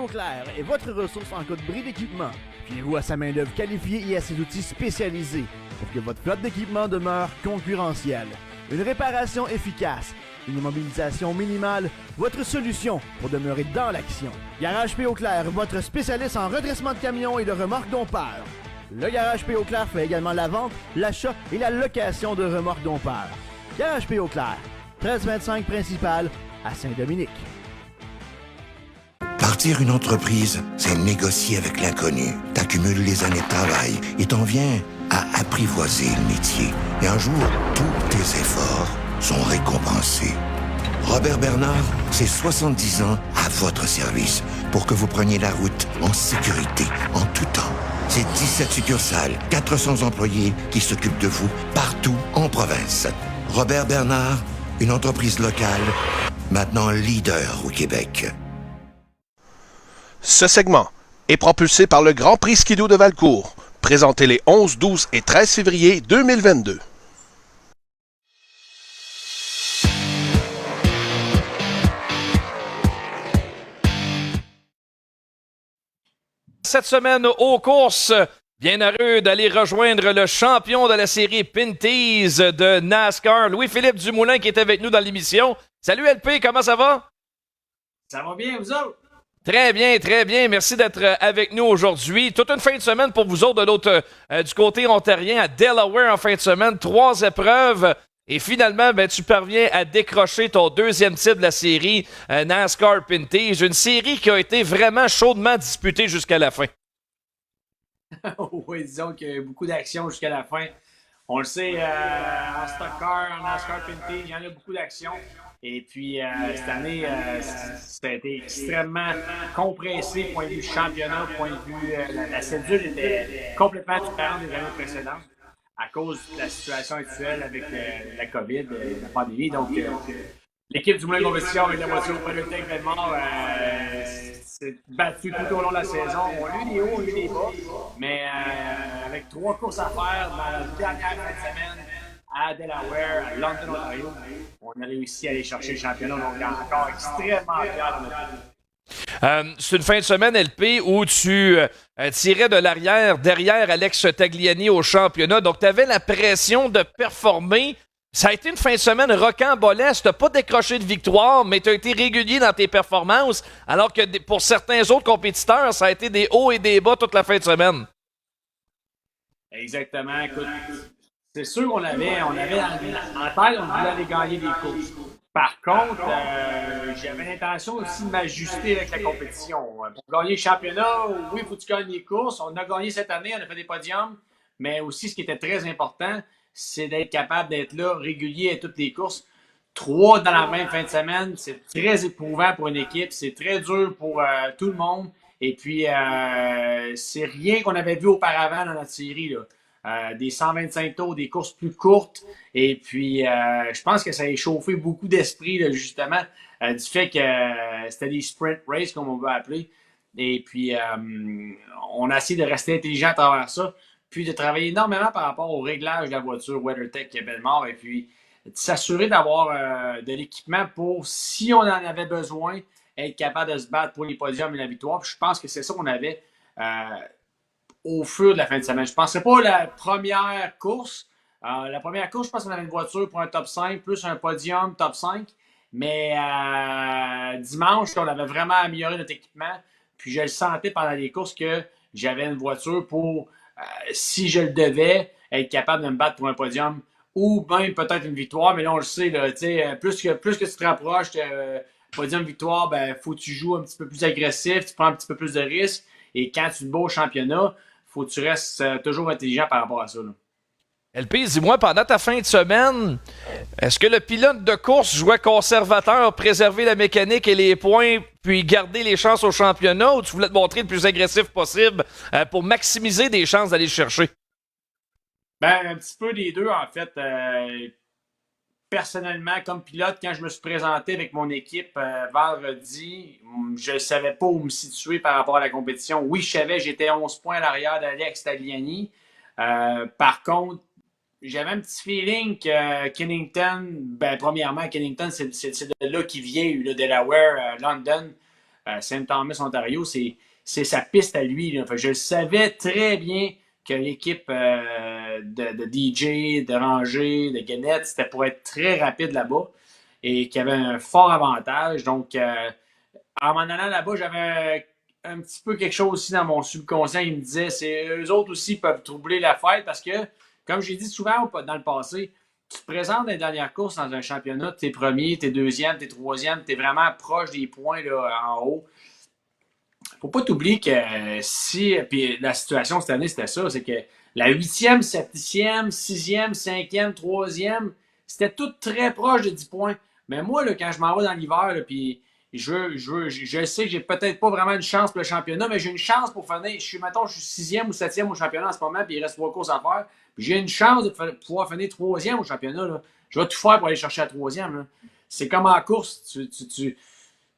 Auclair est votre ressource en cas de bris d'équipement. Fiez-vous à sa main-d'œuvre qualifiée et à ses outils spécialisés pour que votre flotte d'équipement demeure concurrentielle. Une réparation efficace, une immobilisation minimale, votre solution pour demeurer dans l'action. Garage P. Auclair, votre spécialiste en redressement de camions et de remorques dompeurs. Le Garage P. Auclair fait également la vente, l'achat et la location de remorques dompeurs. Garage P. Auclair, 1325 principal à Saint-Dominique. Partir une entreprise, c'est négocier avec l'inconnu. T'accumules les années de travail et t'en viens à apprivoiser le métier. Et un jour, tous tes efforts sont récompensés. Robert Bernard, c'est 70 ans à votre service pour que vous preniez la route en sécurité, en tout temps. C'est 17 succursales, 400 employés qui s'occupent de vous partout en province. Robert Bernard, une entreprise locale, maintenant leader au Québec. Ce segment est propulsé par le Grand Prix Skidoo de Valcourt, présenté les 11, 12 et 13 février 2022. Cette semaine aux courses, bien heureux d'aller rejoindre le champion de la série Pinty's de NASCAR, Louis-Philippe Dumoulin, qui est avec nous dans l'émission. Salut LP, comment ça va? Ça va bien, vous autres? Très bien, très bien. Merci d'être avec nous aujourd'hui. Toute une fin de semaine pour vous autres de l'autre, du côté ontarien, à Delaware en fin de semaine. 3 épreuves. Et finalement, tu parviens à décrocher ton deuxième titre de la série NASCAR Pinty's. Une série qui a été vraiment chaudement disputée jusqu'à la fin. Oui, disons qu'il y a eu beaucoup d'action jusqu'à la fin. On le sait, en stock car, en NASCAR Pinty's, il y en a beaucoup d'action. Et puis, cette année, ça a été extrêmement compressé, point de vue championnat, point de vue... la cédule était complètement différente des années précédentes à cause de la situation actuelle avec la COVID, la pandémie. Donc, l'équipe du Moulin Compétition avec la voiture WeatherTech Belmont s'est battue tout au long de la saison. On a eu des hauts, on a eu des bas, mais avec 3 courses à faire dans la dernière fin de semaine, à Delaware, à London, Ontario, on a réussi à aller chercher le championnat. Donc, on est encore extrêmement fiers de notre équipe. C'est une fin de semaine, LP, où tu tirais de l'arrière derrière Alex Tagliani au championnat. Donc, tu avais la pression de performer. Ça a été une fin de semaine rocambolesque. Tu n'as pas décroché de victoire, mais tu as été régulier dans tes performances, alors que pour certains autres compétiteurs, ça a été des hauts et des bas toute la fin de semaine. Exactement. Écoute, c'est sûr qu'on avait en tête, on voulait aller gagner des courses. Par contre, j'avais l'intention aussi de m'ajuster avec la compétition. Pour gagner le championnat, oui, il faut que tu gagnes les courses. On a gagné cette année, on a fait des podiums, mais aussi ce qui était très important, c'est d'être capable d'être là, régulier à toutes les courses. 3 dans la même fin de semaine, c'est très éprouvant pour une équipe, c'est très dur pour tout le monde. Et puis, c'est rien qu'on avait vu auparavant dans notre série, là. Des 125 tours, des courses plus courtes. Et puis, je pense que ça a échauffé beaucoup d'esprit, là, justement, du fait que c'était des sprint races, comme on veut appeler. Et puis, on a essayé de rester intelligent à travers ça, puis de travailler énormément par rapport au réglage de la voiture WeatherTech Belmont, et puis de s'assurer d'avoir de l'équipement pour, si on en avait besoin, être capable de se battre pour les podiums et la victoire. Puis je pense que c'est ça qu'on avait au fur de la fin de semaine. Je ne pensais pas la première course. La première course, je pense qu'on avait une voiture pour un top 5, plus un podium top 5. Mais dimanche, on avait vraiment amélioré notre équipement. Puis je le sentais pendant les courses que j'avais une voiture pour, si je le devais, être capable de me battre pour un podium ou même peut-être une victoire. Mais là, on le sait, là, plus que tu te rapproches, podium victoire, ben, faut que tu joues un petit peu plus agressif, tu prends un petit peu plus de risques. Et quand tu te bats au championnat, faut que tu restes toujours intelligent par rapport à ça, là. LP, dis-moi, pendant ta fin de semaine, est-ce que le pilote de course jouait conservateur, préserver la mécanique et les points, puis garder les chances au championnat, ou tu voulais te montrer le plus agressif possible pour maximiser des chances d'aller le chercher? Ben, un petit peu des deux, en fait. Personnellement, comme pilote, quand je me suis présenté avec mon équipe vendredi, je ne savais pas où me situer par rapport à la compétition. Oui, je savais, j'étais 11 points à l'arrière d'Alex Tagliani. Par contre, j'avais un petit feeling que Kennington, ben, premièrement, Kennington, c'est de là qu'il vient, le Delaware, London. Saint Thomas, Ontario, c'est sa piste à lui. Là. Fait que je savais très bien que l'équipe de DJ, de Ranger, de Guenette, c'était pour être très rapide là-bas et qu'il y avait un fort avantage. Donc, en m'en allant là-bas, j'avais un petit peu quelque chose aussi dans mon subconscient. Il me disait, c'est eux autres aussi peuvent troubler la fête parce que, comme j'ai dit souvent dans le passé, tu te présentes dans les dernières courses dans un championnat, t'es premier, t'es deuxième, t'es troisième, t'es vraiment proche des points là, en haut. Faut pas t'oublier que si, puis la situation cette année, c'était ça, c'est que la 8e, 7e, 6e, 5e, 3e, c'était tout très proche de 10 points. Mais moi, là, quand je m'en vais dans l'hiver, puis je sais que j'ai peut-être pas vraiment une chance pour le championnat, mais j'ai une chance pour finir. Mettons, je suis 6e ou 7e au championnat en ce moment, puis il reste 3 courses à faire. Puis j'ai une chance de pouvoir finir 3e au championnat. Là. Je vais tout faire pour aller chercher la 3e. C'est comme en course.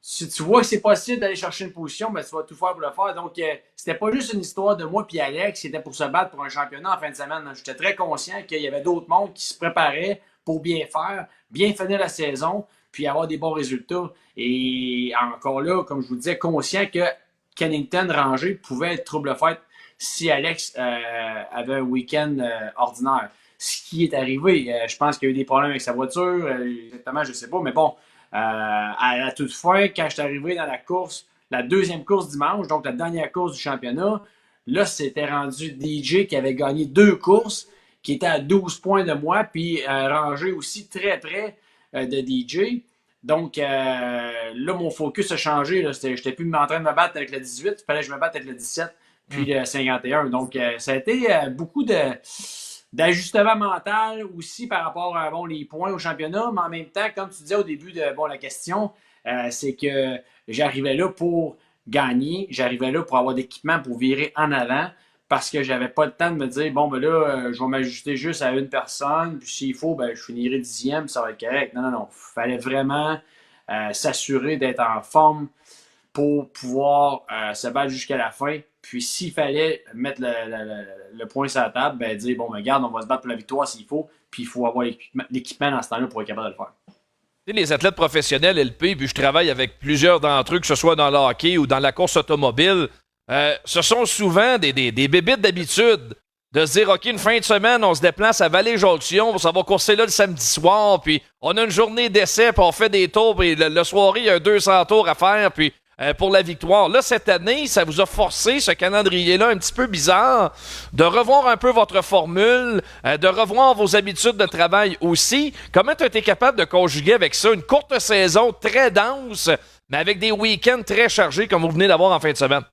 Si tu vois que c'est possible d'aller chercher une position, ben, tu vas tout faire pour le faire. Donc, c'était pas juste une histoire de moi et Alex qui était pour se battre pour un championnat en fin de semaine. J'étais très conscient qu'il y avait d'autres mondes qui se préparaient pour bien faire, bien finir la saison, puis avoir des bons résultats. Et encore là, comme je vous disais, conscient que Kennington Ranger pouvait être trouble-fête si Alex avait un week-end ordinaire. Ce qui est arrivé, je pense qu'il y a eu des problèmes avec sa voiture, exactement, je ne sais pas, mais bon, à la toute fin, quand je suis arrivé dans la course, la deuxième course dimanche, donc la dernière course du championnat, là, c'était rendu DJ qui avait gagné 2 courses, qui était à 12 points de moi, puis rangé aussi très près de DJ. Donc, là, mon focus a changé. Je n'étais plus en train de me battre avec le 18, il fallait que je me batte avec le 17, puis le 51. Donc, ça a été beaucoup d'ajustement mental aussi par rapport à les points au championnat, mais en même temps, comme tu disais au début de la question, c'est que j'arrivais là pour gagner, j'arrivais là pour avoir d'équipement pour virer en avant parce que j'avais pas le temps de me dire ben là, je vais m'ajuster juste à une personne, puis s'il faut, ben je finirai 10e, ça va être correct. Non. Il fallait vraiment s'assurer d'être en forme pour pouvoir se battre jusqu'à la fin. Puis s'il fallait mettre le point sur la table, ben dire regarde, on va se battre pour la victoire s'il faut, puis il faut avoir l'équipement dans ce temps-là pour être capable de le faire. Tu sais, les athlètes professionnels, LP, puis je travaille avec plusieurs d'entre eux, que ce soit dans le hockey ou dans la course automobile, ce sont souvent des bébites d'habitude. De se dire, OK, une fin de semaine, on se déplace à Vallée-Jonction, ça va courser là le samedi soir, puis on a une journée d'essai, puis on fait des tours, puis le soirée, il y a 200 tours à faire, puis pour la victoire. Là, cette année, ça vous a forcé, ce calendrier-là un petit peu bizarre, de revoir un peu votre formule, de revoir vos habitudes de travail aussi. Comment tu as été capable de conjuguer avec ça une courte saison très dense, mais avec des week-ends très chargés comme vous venez d'avoir en fin de semaine?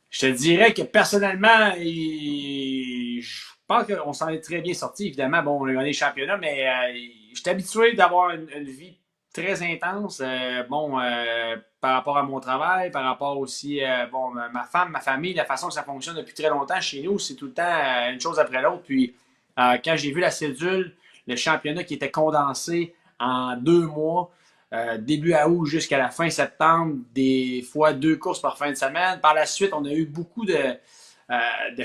Je te dirais que personnellement, je pense qu'on s'en est très bien sorti. Évidemment, on a gagné le championnat, mais je suis habitué d'avoir une vie très intense, par rapport à mon travail, par rapport aussi ma femme, ma famille, la façon que ça fonctionne depuis très longtemps chez nous, c'est tout le temps une chose après l'autre. Puis quand j'ai vu la cédule, le championnat qui était condensé en 2 mois, début à août jusqu'à la fin septembre, des fois 2 courses par fin de semaine. Par la suite, on a eu beaucoup de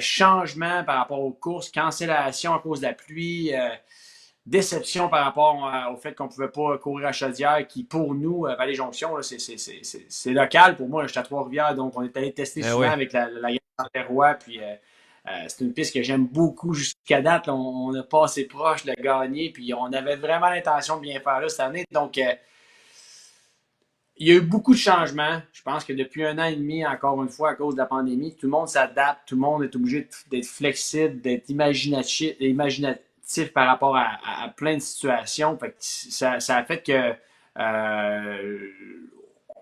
changements par rapport aux courses, cancellation à cause de la pluie, déception par rapport au fait qu'on ne pouvait pas courir à Chaudière, qui pour nous, Vallée-Jonction, c'est local. Pour moi, j'étais à Trois-Rivières, donc on est allé tester souvent avec la Gagne Roy, puis c'est une piste que j'aime beaucoup jusqu'à date. Là, on a pas assez proche de la gagner, puis on avait vraiment l'intention de bien faire là cette année. Donc, il y a eu beaucoup de changements. Je pense que depuis 1 an et demi, encore une fois, à cause de la pandémie, tout le monde s'adapte, tout le monde est obligé d'être flexible, d'être imaginatif par rapport à plein de situations. Fait que ça a fait que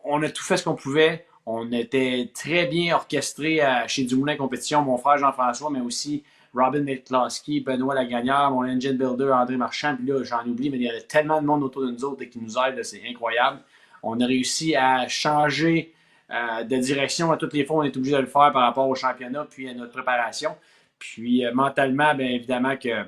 on a tout fait ce qu'on pouvait. On était très bien orchestré chez Dumoulin Compétition, mon frère Jean-François, mais aussi Robin McCloskey, Benoît Lagagnère, mon engine builder André Marchand. Puis là, j'en oublie, mais il y a tellement de monde autour de nous autres et qui nous aide, c'est incroyable. On a réussi à changer de direction à toutes les fois. On est obligé de le faire par rapport au championnat puis à notre préparation. Puis mentalement, bien évidemment que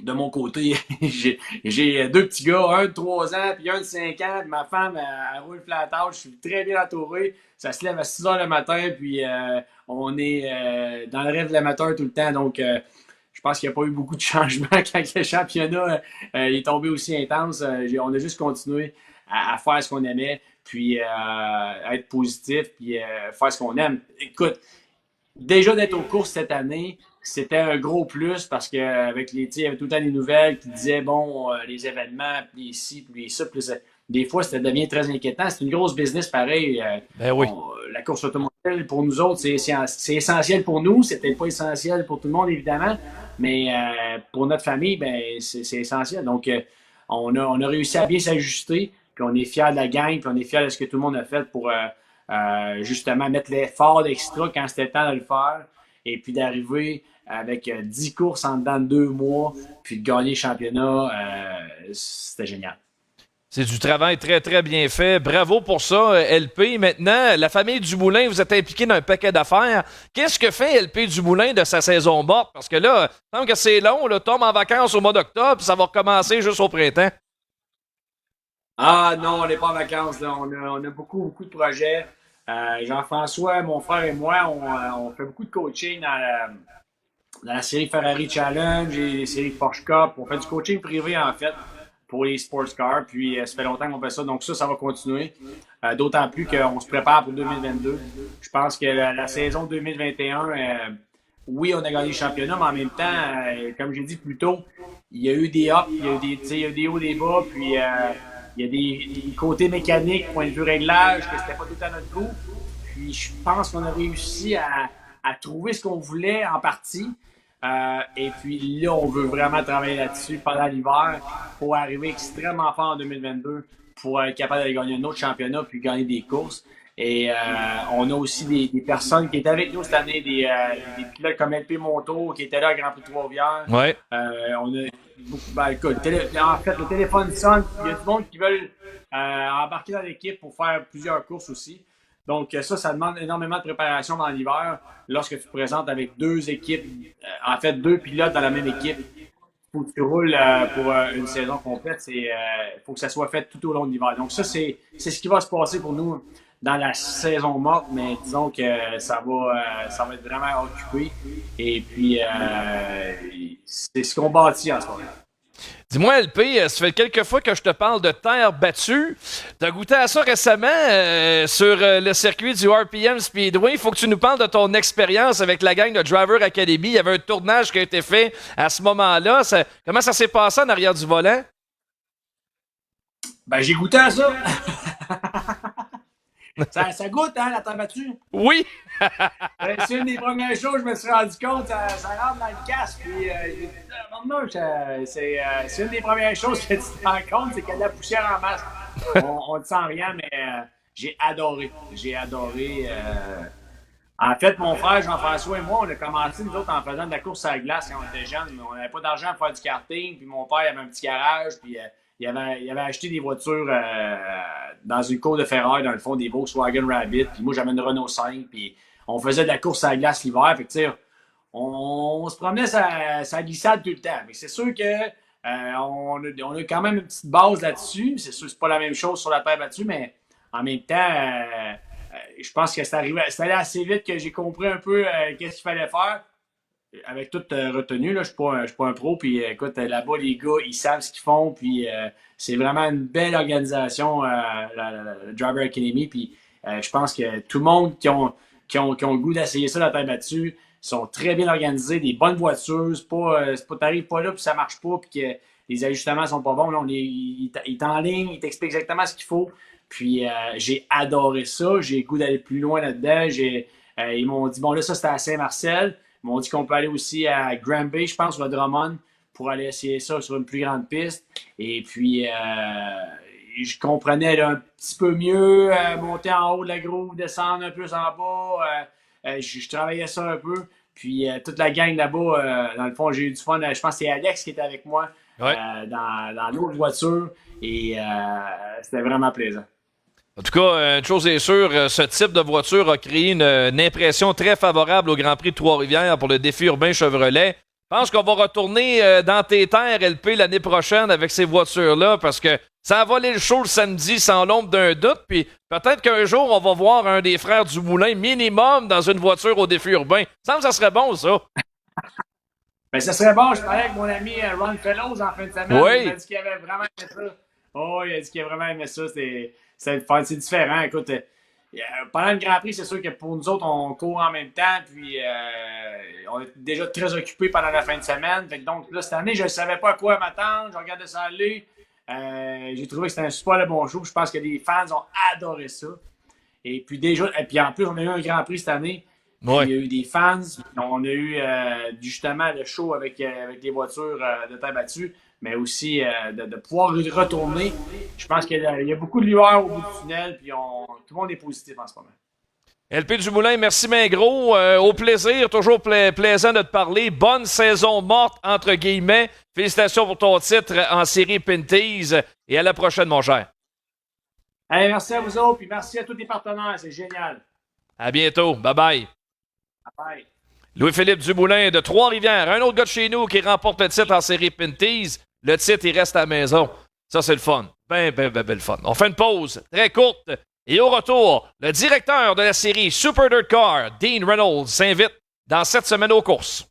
de mon côté, j'ai 2 petits gars, un de 3 ans puis un de 5 ans. Puis ma femme, elle roule flat out. Je suis très bien entouré. Ça se lève à 6 h le matin. Puis on est dans le rêve de l'amateur tout le temps. Donc, je pense qu'il n'y a pas eu beaucoup de changements quand le championnat est tombé aussi intense. On a juste continué à faire ce qu'on aimait. puis être positif, puis faire ce qu'on aime. Écoute, déjà d'être aux courses cette année, c'était un gros plus parce qu'avec les, il y avait tout le temps des nouvelles qui disaient, bon, les événements, puis les ci, puis les ça, puis des fois, ça devient très inquiétant. C'est une grosse business pareil. Ben oui. La course automobile, pour nous autres, c'est essentiel pour nous. C'est peut-être pas essentiel pour tout le monde, évidemment, mais pour notre famille, ben, c'est essentiel. Donc, on a réussi à bien s'ajuster, puis on est fiers de la gang, puis on est fiers de ce que tout le monde a fait pour justement mettre l'effort extra quand c'était temps de le faire, et puis d'arriver avec 10 courses en dedans de 2 mois, puis de gagner le championnat, c'était génial. C'est du travail très, très bien fait. Bravo pour ça, LP. Maintenant, la famille Dumoulin, vous êtes impliqué dans un paquet d'affaires. Qu'est-ce que fait LP Dumoulin de sa saison morte? Parce que là, il semble que c'est long. Là, tombe en vacances au mois d'octobre, puis ça va recommencer juste au printemps. Ah non, on n'est pas en vacances. Là. On a beaucoup, beaucoup de projets. Jean-François, mon frère et moi, on fait beaucoup de coaching dans la série Ferrari Challenge et les séries Porsche Cup. On fait du coaching privé, en fait, pour les sports cars. Puis, ça fait longtemps qu'on fait ça. Donc, ça va continuer. D'autant plus qu'on se prépare pour 2022. Je pense que la saison 2021, oui, on a gagné le championnat, mais en même temps, comme j'ai dit plus tôt, il y a eu des ups, il y a eu des hauts, des bas. Puis, il y a des côtés mécaniques, point de vue réglage, que c'était pas tout à notre goût. Puis, je pense qu'on a réussi à trouver ce qu'on voulait en partie. Et puis là, on veut vraiment travailler là-dessus pendant l'hiver pour arriver extrêmement fort en 2022 pour être capable d'aller gagner un autre championnat puis gagner des courses. Et on a aussi des personnes qui étaient avec nous cette année, des pilotes comme LP Monto qui étaient là à Grand Prix de Trois-Rivières. Ouais. On a beaucoup, écoute, en fait, le téléphone sonne. Il y a du monde qui veulent embarquer dans l'équipe pour faire plusieurs courses aussi. Donc, ça demande énormément de préparation dans l'hiver. Lorsque tu te présentes avec 2 équipes, en fait, 2 pilotes dans la même équipe, il faut que tu roules pour une saison complète. Il faut que ça soit fait tout au long de l'hiver. Donc, ça, c'est ce qui va se passer pour nous dans la saison morte, mais disons que ça va être vraiment occupé. Et puis, c'est ce qu'on bâtit en ce moment. Dis-moi, LP, ça fait quelques fois que je te parle de terre battue. Tu as goûté à ça récemment sur le circuit du RPM Speedway. Il faut que tu nous parles de ton expérience avec la gang de Driver Academy. Il y avait un tournage qui a été fait à ce moment-là. Comment ça s'est passé en arrière du volant? Ben, j'ai goûté à ça. Ça goûte, hein, la terre battue? Oui! C'est une des premières choses, je me suis rendu compte, ça rentre dans le casque. Puis, c'est une des premières choses que tu te rends compte, c'est qu'il y a de la poussière en masse. On ne sent rien, mais j'ai adoré. J'ai adoré. En fait, mon frère Jean-François et moi, on a commencé, nous autres, en faisant de la course à la glace quand on était jeunes. On n'avait pas d'argent pour faire du karting, puis mon père avait un petit garage, puis il avait acheté des voitures dans une cour de ferraille, dans le fond, des Volkswagen Rabbit. Puis moi, j'avais une Renault 5. Puis on faisait de la course à la glace l'hiver. Fait que, tu sais, on se promenait sa glissade tout le temps. Mais c'est sûr que on a quand même une petite base là-dessus. C'est sûr que c'est pas la même chose sur la terre battue, mais en même temps, je pense que c'est allé assez vite que j'ai compris un peu qu'est-ce qu'il fallait faire. Avec tout retenu, là, je suis pas un pro, puis écoute, là-bas, les gars, ils savent ce qu'ils font, puis c'est vraiment une belle organisation, la Driver Academy, puis je pense que tout le monde qui ont le goût d'essayer ça, la terre battue, sont très bien organisés, des bonnes voitures, c'est pas t'arrives pas là, puis ça marche pas, puis que les ajustements sont pas bons, là, il est en ligne, il t'explique exactement ce qu'il faut, puis j'ai adoré ça, j'ai le goût d'aller plus loin là-dedans, ils m'ont dit, bon là, ça c'était à Saint-Marcel. Ils m'ont dit qu'on peut aller aussi à Granby, je pense, ou à Drummond, pour aller essayer ça sur une plus grande piste. Et puis, je comprenais là, un petit peu mieux, monter en haut de la grue, descendre un peu en bas. Je travaillais ça un peu. Puis, toute la gang là-bas, dans le fond, j'ai eu du fun. Je pense que c'est Alex qui était avec moi dans l'autre voiture. Et c'était vraiment plaisant. En tout cas, une chose est sûre, ce type de voiture a créé une impression très favorable au Grand Prix de Trois-Rivières pour le défi urbain Chevrolet. Je pense qu'on va retourner dans tes terres, LP, l'année prochaine avec ces voitures-là parce que ça a volé le show le samedi sans l'ombre d'un doute. Puis peut-être qu'un jour, on va voir un des frères du Moulin minimum dans une voiture au défi urbain. Ça serait bon, ça. Ben, ça serait bon. Je parlais avec mon ami Ron Fellows en fin de semaine. Oui. Il m'a dit qu'il avait vraiment aimé ça. Oh, il a dit qu'il a vraiment aimé ça. c'est différent. Écoute, pendant le Grand Prix, c'est sûr que pour nous autres, on court en même temps, puis on est déjà très occupés pendant la fin de semaine. Fait que donc, là, cette année, je ne savais pas à quoi m'attendre. Je regardais ça aller. J'ai trouvé que c'était un super bon show. Je pense que les fans ont adoré ça. Et puis en plus, on a eu un Grand Prix cette année. Ouais. Il y a eu des fans. On a eu justement le show avec les voitures de temps battu, mais aussi de pouvoir y retourner. Je pense qu'il y a beaucoup de lueur au bout du tunnel, puis tout le monde est positif en ce moment. LP Dumoulin, merci bien gros. Au plaisir, toujours plaisant de te parler. Bonne saison morte, entre guillemets. Félicitations pour ton titre en série Pinty's et à la prochaine, mon cher. Allez, merci à vous autres, puis merci à tous les partenaires. C'est génial. À bientôt. Bye-bye. Bye. Louis-Philippe Dumoulin de Trois-Rivières. Un autre gars de chez nous qui remporte le titre en série Pinty's. Le titre, il reste à la maison. Ça, c'est le fun. Ben, le fun. On fait une pause très courte. Et au retour, le directeur de la série Super Dirt Car, Dean Reynolds, s'invite dans cette semaine aux courses.